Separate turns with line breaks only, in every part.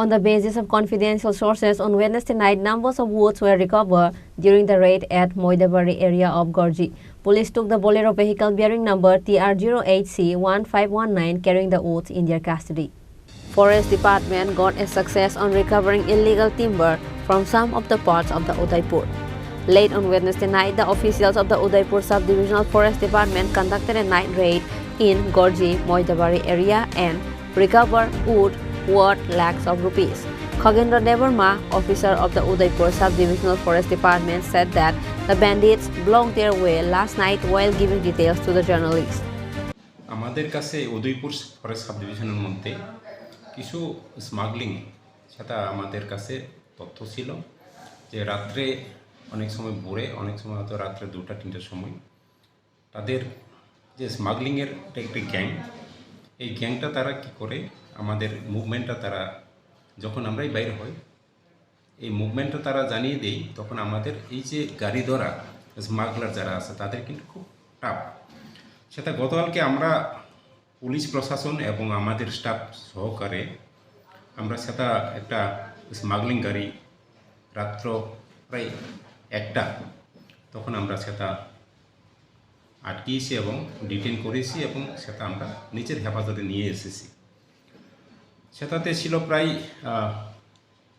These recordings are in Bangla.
On the basis of confidential sources, on Wednesday night, numbers of woods were recovered during the raid at Moidabari area of Garjee. Police took the Bolero vehicle bearing number TR08C1519 carrying the woods in their custody. Forest Department got a success on recovering illegal timber from some of the parts of the Udaipur. Late on Wednesday night, the officials of the Udaipur Sub-Divisional Forest Department conducted a night raid in Garjee, Moidabari area and recovered wood worth lakhs of rupees. Khorang Devarma, officer of the Udaipur Sub-Divisional Forest Department, said that the bandits blocked their way last night while giving details to the journalists.
আমাদের কাছে উদয়পুর ফরেস্ট সাব ডিভিশনের মধ্যে কিছু স্মাগলিং সেটা আমাদের কাছে তথ্য ছিল যে রাত্রে অনেক সময় ভোরে অনেক সময় হয়তো রাত্রে 2টা-3টার সময় তাদের যে স্মাগলিংয়ের একটি গ্যাং এই গ্যাংটা তারা কি করে আমাদের মুভমেন্টটা তারা যখন আমরাই বাইরে হই এই মুভমেন্টটা তারা জানিয়ে দেই তখন আমাদের এই যে গাড়ি ধরা স্মাগলার যারা আছে তাদের কিন্তু খুব টাফ সেটা গতকালকে আমরা পুলিশ প্রশাসন এবং আমাদের স্টাফ সহকারে আমরা সেটা একটা স্মাগলিং গাড়ি রাত্র প্রায় 1টা তখন আমরা সেটা আটকিয়েছি এবং ডিটেইন করেছি এবং সেটা আমরা নিজের হেফাজতে নিয়ে এসেছি সেটাতে ছিল প্রায়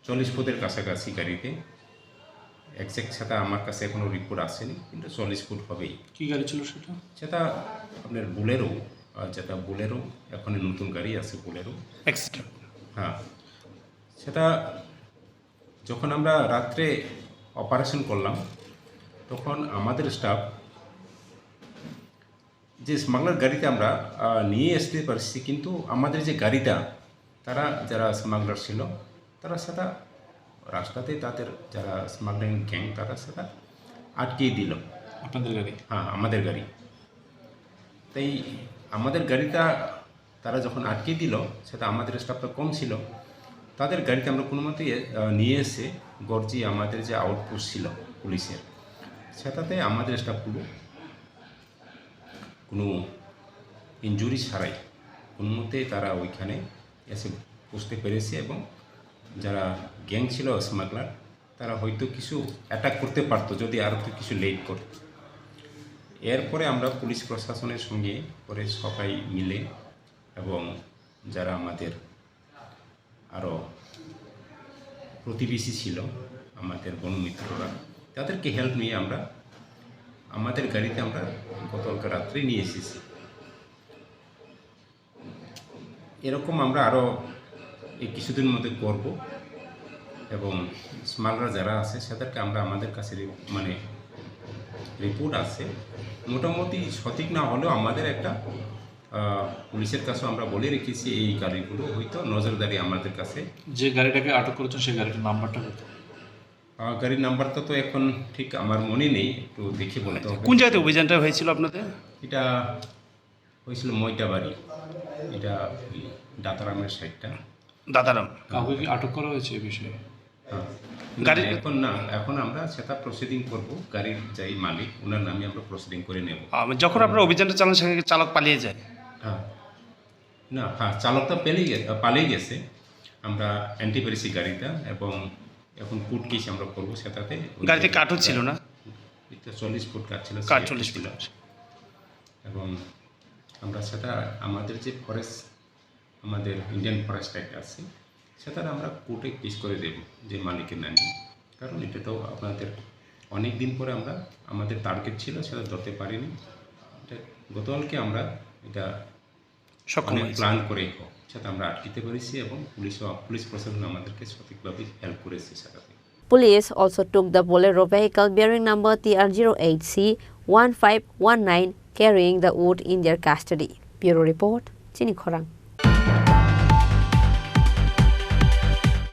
40 ফুটের কাছাকাছি গাড়িতে এক্সাক্ট সেটা আমার কাছে এখনও রিপোর্ট আসেনি কিন্তু 40 ফুট হবেই।
কী গাড়ি ছিল সেটা?
সেটা আপনার বোলেরো যেটা বোলেরো এখন নতুন গাড়ি আছে বোলেরো
এক্সট্রা।
হ্যাঁ সেটা যখন আমরা রাত্রে অপারেশন করলাম তখন আমাদের স্টাফ যে স্মাগলার গাড়িতে আমরা নিয়ে আসতে পারছি কিন্তু আমাদের যে গাড়িটা তারা যারা স্মাগলার ছিল তারা সেটা রাস্তাতে তাদের যারা স্মাগলিং গ্যাং তারা সেটা আটকিয়ে দিল।
আপনাদের গাড়ি?
হ্যাঁ আমাদের গাড়ি। তাই আমাদের গাড়িটা তারা যখন আটকিয়ে দিল সেটা আমাদের স্টাফটা কম ছিল তাদের গাড়িতে আমরা কোনো মতেই নিয়ে এসে গর্জি আমাদের যে আউটপোস্ট ছিল পুলিশের সেটাতে আমাদের স্টাফগুলো কোনো ইনজুরি ছাড়াই কোনো মতেই তারা ওইখানে এসে বসতে পেরেছে এবং যারা গ্যাং ছিল স্মাগলার তারা হয়তো কিছু অ্যাটাক করতে পারতো যদি আরও কিছু লেট করত। এরপরে আমরা পুলিশ প্রশাসনের সঙ্গে পরে সবাই মিলে এবং যারা আমাদের আরও প্রতিবেশী ছিল আমাদের বনমিত্ররা তাদেরকে হেল্প নিয়ে আমরা আমাদের গাড়িতে আমরা গতকাল রাত্রে নিয়ে এসেছি। এরকম আমরা আরও এই কিছুদিন মধ্যে করব এবং স্মাগলার যারা আছে তাদেরকে আমরা আমাদের কাছে মানে রিপোর্ট আছে মোটামুটি সঠিক না হলেও আমাদের একটা পুলিশের কাছে আমরা বলে রেখেছি এই গাড়িগুলো হয়তো নজরদারি আমাদের কাছে।
যে গাড়িটাকে আটক করেছেন সেই গাড়িটার নাম্বারটা কত?
গাড়ির নাম্বারটা তো এখন ঠিক আমার মনে নেই, একটু দেখে বলতে হবে।
কোন জায়গাতে অভিযানটা হয়েছিল আপনাদের?
এটা হয়েছিল ময়দাবাড়ি, এটা দাতারামের সাইডটা।
দাতারাম। কাউকে কি আটক করা হয়েছে এই বিষয়ে?
হ্যাঁ গাড়ি এখন না, এখন আমরা সেটা প্রসিডিং করব, গাড়ির যাই মালিক ওনার নামে আমরা প্রসিডিং করে নেব।
যখন আপনারা অভিযানটা চালান সেখানে চালক পালিয়ে যায়?
হ্যাঁ না, হ্যাঁ চালকটা পালিয়ে গেছে। আমরা অ্যান্টি পেরেছি গাড়িটা এবং এখন ফুট কেস আমরা করবো সেটাতে।
গাড়িতে কাঠও ছিল না?
40 ফুট কাঠ ছিল,
40 ফুট
এবং আমরা সেটা আমাদের যে ফরেস্ট আমাদের ইন্ডিয়ান ফরেস্ট অ্যাক্ট আছে সেটা আমরা কোর্টে কেস করে দেব যে মালিকের নামে, কারণ এটা তো আপনাদের অনেক দিন পরে আমরা আমাদের টার্গেট ছিল সেটা ধরতে পারিনি। এটা গতকালকে আমরা এটা অনেক প্ল্যান করে সেটা আমরা আটকিতে পেরেছি এবং পুলিশ প্রশাসন আমাদেরকে সঠিকভাবে হেল্প করেছে সেটাতে।
Police also took the Bolero vehicle bearing number TR08C1519 carrying the wood in their custody. Bureau report, Chini Khorang.